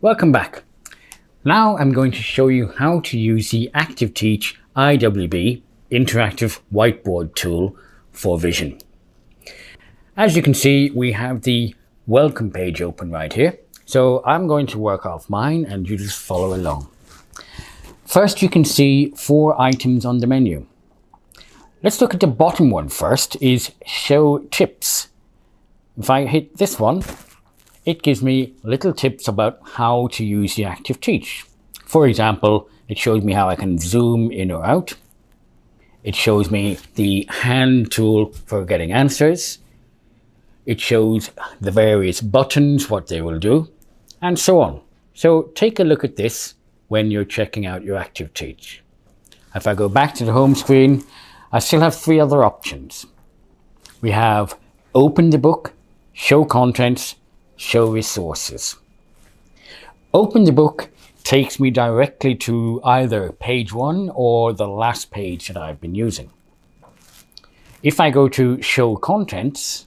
Welcome back. Now I'm going to show you how to use the ActiveTeach IWB interactive whiteboard tool for Vision. As you can see, we have the welcome page open right here. So I'm going to work off mine and you just follow along. First, you can see 4 items on the menu. Let's look at the bottom one first, is show tips. If I hit this one, it gives me little tips about how to use the ActiveTeach. For example, it shows me how I can zoom in or out. It shows me the hand tool for getting answers. It shows the various buttons, what they will do, and so on. So take a look at this when you're checking out your ActiveTeach. If I go back to the home screen, I still have 3 other options. We have open the book, show contents, show resources. Open the book takes me directly to either page 1 or the last page that I've been using. If I go to show contents,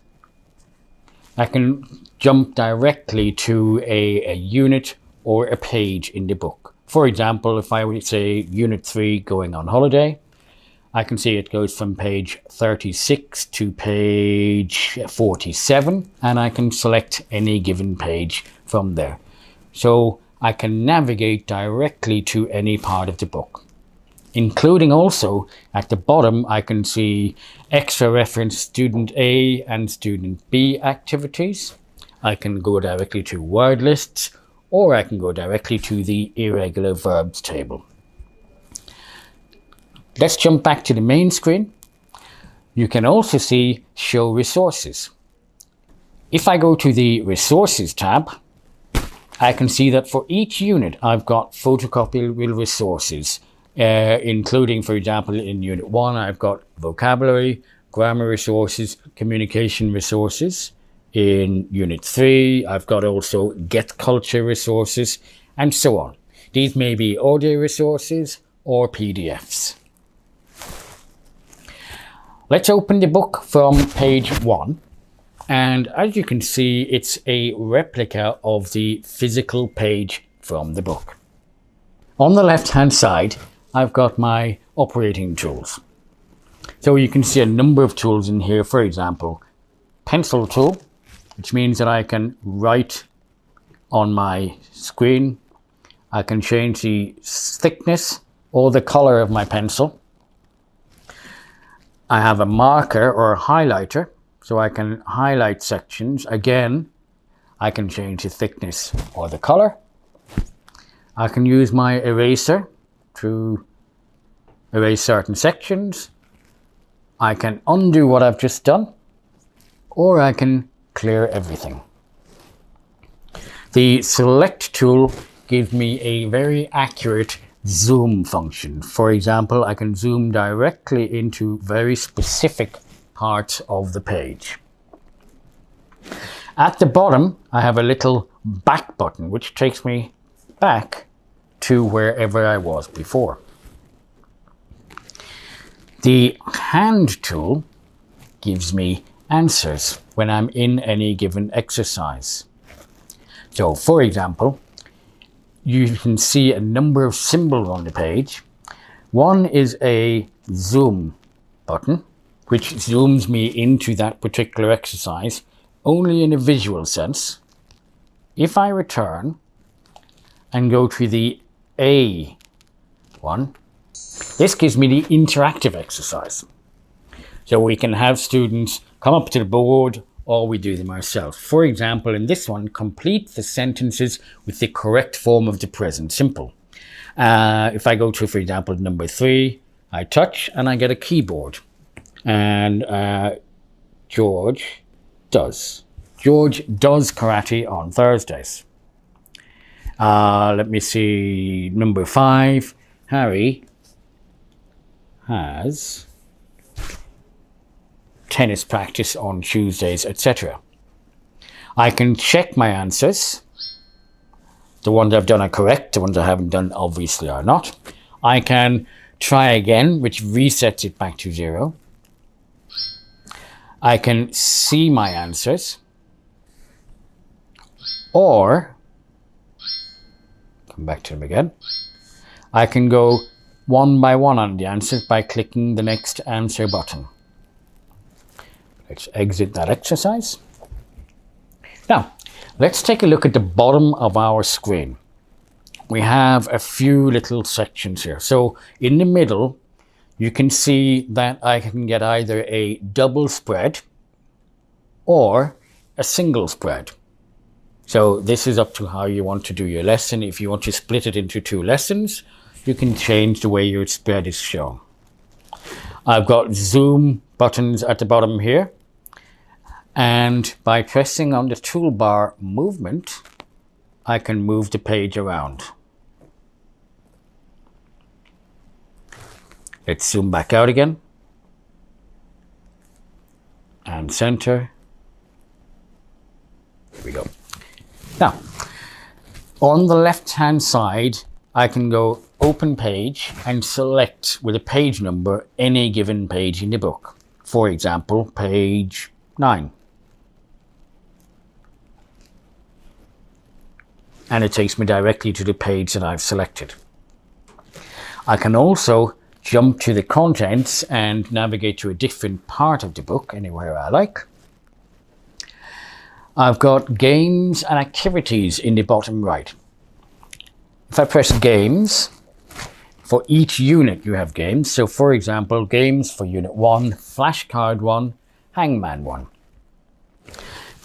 I can jump directly to a unit or a page in the book. For example, if I would say Unit 3 going on holiday, I can see it goes from page 36 to page 47, and I can select any given page from there. So I can navigate directly to any part of the book, including also at the bottom, I can see extra reference student A and student B activities. I can go directly to word lists, or I can go directly to the irregular verbs table. Let's jump back to the main screen. You can also see show resources. If I go to the resources tab, I can see that for each unit I've got photocopiable resources, including, for example, in Unit 1 I've got vocabulary, grammar resources, communication resources. In Unit 3 I've got also get culture resources, and so on. These may be audio resources or PDFs. Let's open the book from page 1, and as you can see, it's a replica of the physical page from the book. On the left hand side, I've got my operating tools. So you can see a number of tools in here. For example, pencil tool, which means that I can write on my screen. I can change the thickness or the color of my pencil. I have a marker or a highlighter, so I can highlight sections. Again, I can change the thickness or the color. I can use my eraser to erase certain sections. I can undo what I've just done, or I can clear everything. The select tool gives me a very accurate zoom function. For example, I can zoom directly into very specific parts of the page. At the bottom, I have a little back button, which takes me back to wherever I was before. The hand tool gives me answers when I'm in any given exercise. So, for example, you can see a number of symbols on the page. One is a zoom button, which zooms me into that particular exercise only in a visual sense. If I return and go to the A one, this gives me the interactive exercise. So we can have students come up to the board, or we do them ourselves. For example, in this one, complete the sentences with the correct form of the present simple. If I go to, for example, number 3, I touch and I get a keyboard. And George does. George does karate on Thursdays. Let me see, number 5, Harry has tennis practice on Tuesdays, etc. I can check my answers. The ones I've done are correct, the ones I haven't done obviously are not. I can try again, which resets it back to 0. I can see my answers, or come back to them again. I can go one by one on the answers by clicking the next answer button. Let's exit that exercise. Now, let's take a look at the bottom of our screen. We have a few little sections here. So in the middle, you can see that I can get either a double spread or a single spread. So this is up to how you want to do your lesson. If you want to split it into 2 lessons, you can change the way your spread is shown. I've got zoom buttons at the bottom here. And by pressing on the toolbar movement, I can move the page around. Let's zoom back out again. And center. Here we go. Now, on the left-hand side, I can go open page and select with a page number any given page in the book. For example, page 9. And it takes me directly to the page that I've selected. I can also jump to the contents and navigate to a different part of the book, anywhere I like. I've got games and activities in the bottom right. If I press games, for each unit you have games. So for example, games for unit 1, flashcard 1, hangman 1.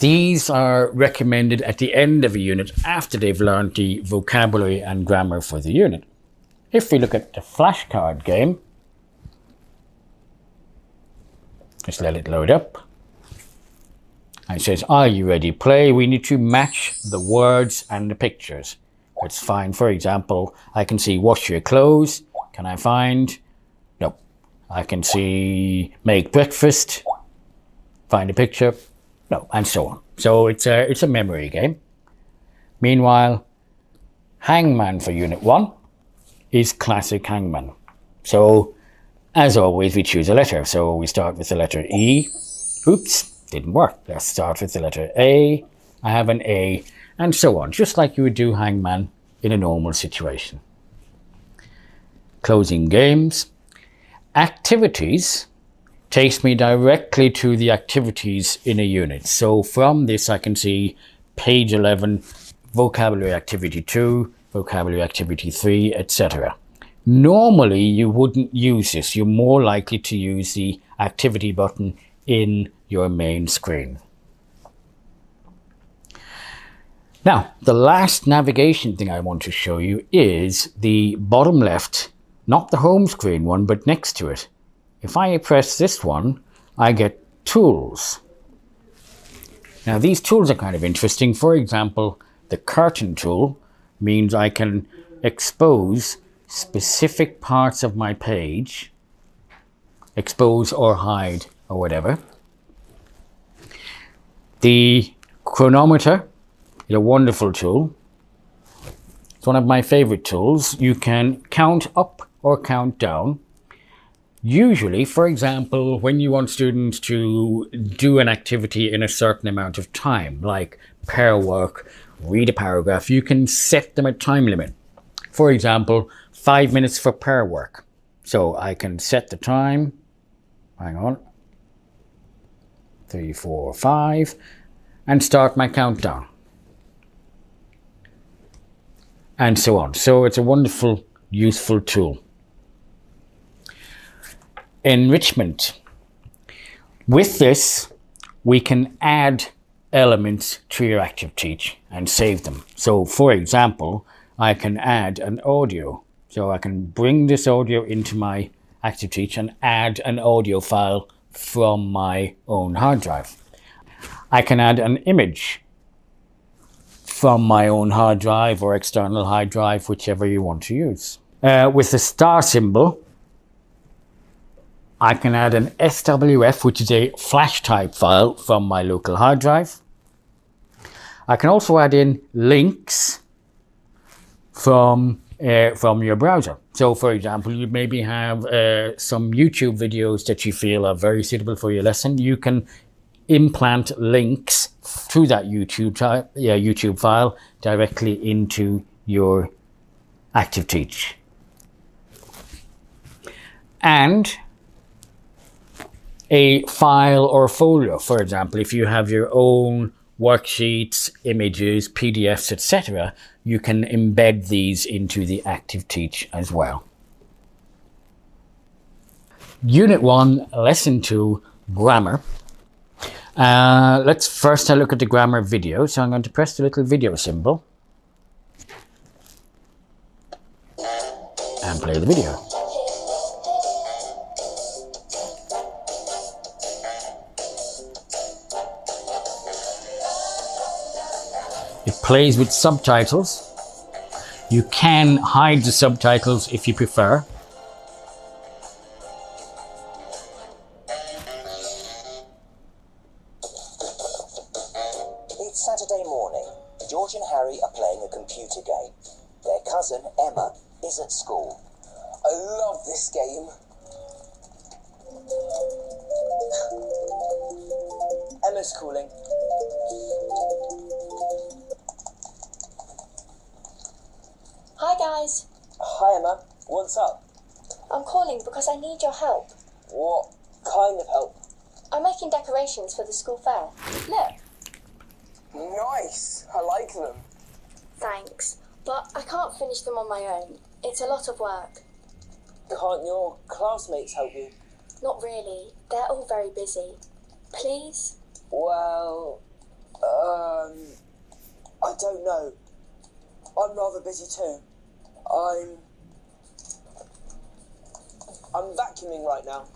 These are recommended at the end of a unit after they've learned the vocabulary and grammar for the unit. If we look at the flashcard game, just let it load up. And it says, are you ready? Play. We need to match the words and the pictures. Let's find, for example, I can see wash your clothes. Can I find? No. I can see make breakfast. Find a picture. No, and so on. So it's a memory game. Meanwhile, hangman for unit 1 is classic hangman. So as always, we choose a letter. So we start with the letter E. Oops, didn't work. Let's start with the letter A. I have an A, and so on, just like you would do hangman in a normal situation. Closing games. Activities takes me directly to the activities in a unit. So from this I can see page 11, vocabulary activity 2, vocabulary activity 3, etc. Normally you wouldn't use this. You're more likely to use the activity button in your main screen. Now, the last navigation thing I want to show you is the bottom left, not the home screen one, but next to it. If I press this one, I get tools. Now these tools are kind of interesting. For example, the curtain tool means I can expose specific parts of my page, expose or hide or whatever. The chronometer is a wonderful tool. It's one of my favorite tools. You can count up or count down. Usually, for example, when you want students to do an activity in a certain amount of time, like pair work, read a paragraph, you can set them a time limit. For example, 5 minutes for pair work. So I can set the time, hang on, 3, 4, 5, and start my countdown. And so on. So it's a wonderful, useful tool. Enrichment. With this, we can add elements to your ActiveTeach and save them. So for example, I can add an audio. So I can bring this audio into my ActiveTeach and add an audio file from my own hard drive. I can add an image from my own hard drive or external hard drive, whichever you want to use. With the star symbol, I can add an SWF, which is a flash type file from my local hard drive. I can also add in links from your browser. So for example, you maybe have some YouTube videos that you feel are very suitable for your lesson. You can implant links to that YouTube file directly into your Active Teach. And a file or folder, for example, if you have your own worksheets, images, PDFs, etc., you can embed these into the Active Teach as well. Unit 1, Lesson 2, Grammar. Let's first have a look at the grammar video. So I'm going to press the little video symbol and play the video. It plays with subtitles. You can hide the subtitles if you prefer. It's Saturday morning. George and Harry are playing a computer game. Their cousin, Emma, is at school. I love this game. Emma's calling. Hi guys, Hi Emma, what's up? I'm calling because I need your help. What kind of help? I'm making decorations for the school fair. Look. Nice, I like them. Thanks, but I can't finish them on my own. It's a lot of work. Can't your classmates help you? Not really, they're all very busy. Please? Well, I don't know. I'm rather busy too. I'm vacuuming right now.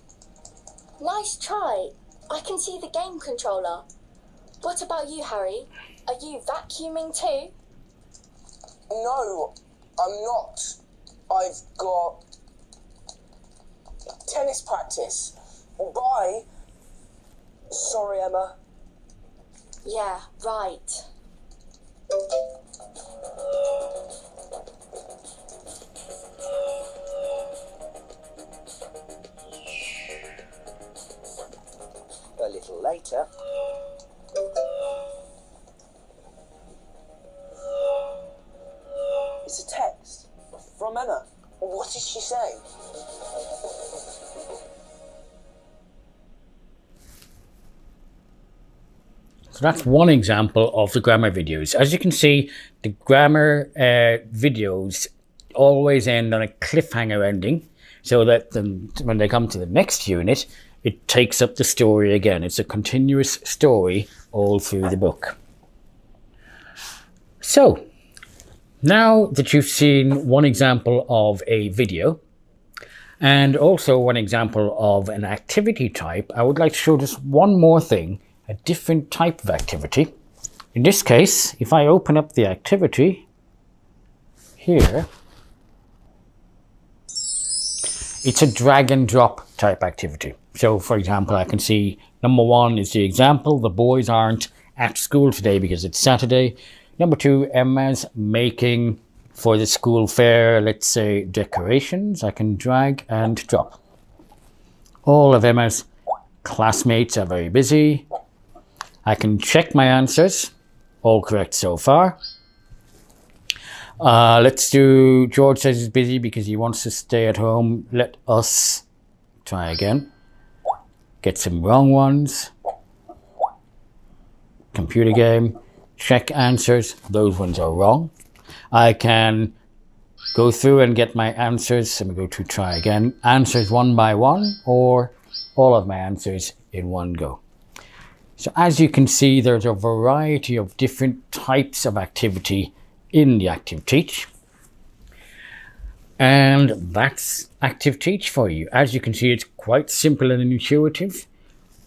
Nice try. I can see the game controller. What about you, Harry? Are you vacuuming too? No, I'm not. I've got tennis practice. Bye. Sorry, Emma. Yeah, right. A little later. It's a text from Emma. What did she say? So that's one example of the grammar videos. As you can see, the grammar videos always end on a cliffhanger ending, so that when they come to the next unit, it takes up the story again. It's a continuous story all through the book. So, now that you've seen one example of a video, and also one example of an activity type, I would like to show just one more thing, a different type of activity. In this case, if I open up the activity here, it's a drag and drop type activity. So for example, I can see number 1 is the example. The boys aren't at school today because it's Saturday. Number 2, Emma's making for the school fair, let's say, decorations. I can drag and drop. All of Emma's classmates are very busy. I can check my answers. All correct so far. Let's do, George says he's busy because he wants to stay at home. Let us try again. Get some wrong ones. Computer game. Check answers. Those ones are wrong. I can go through and get my answers. Let me go to try again. Answers one by one, or all of my answers in one go. So as you can see, there's a variety of different types of activity in the Active Teach. And that's Active Teach for you. As you can see, it's quite simple and intuitive,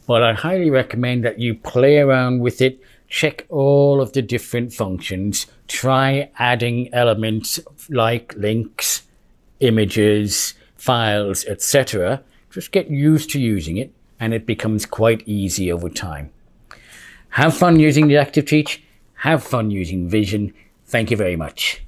but I highly recommend that you play around with it, check all of the different functions, try adding elements like links, images, files, etc. Just get used to using it, and it becomes quite easy over time. Have fun using the Active Teach. Have fun using Vision. Thank you very much.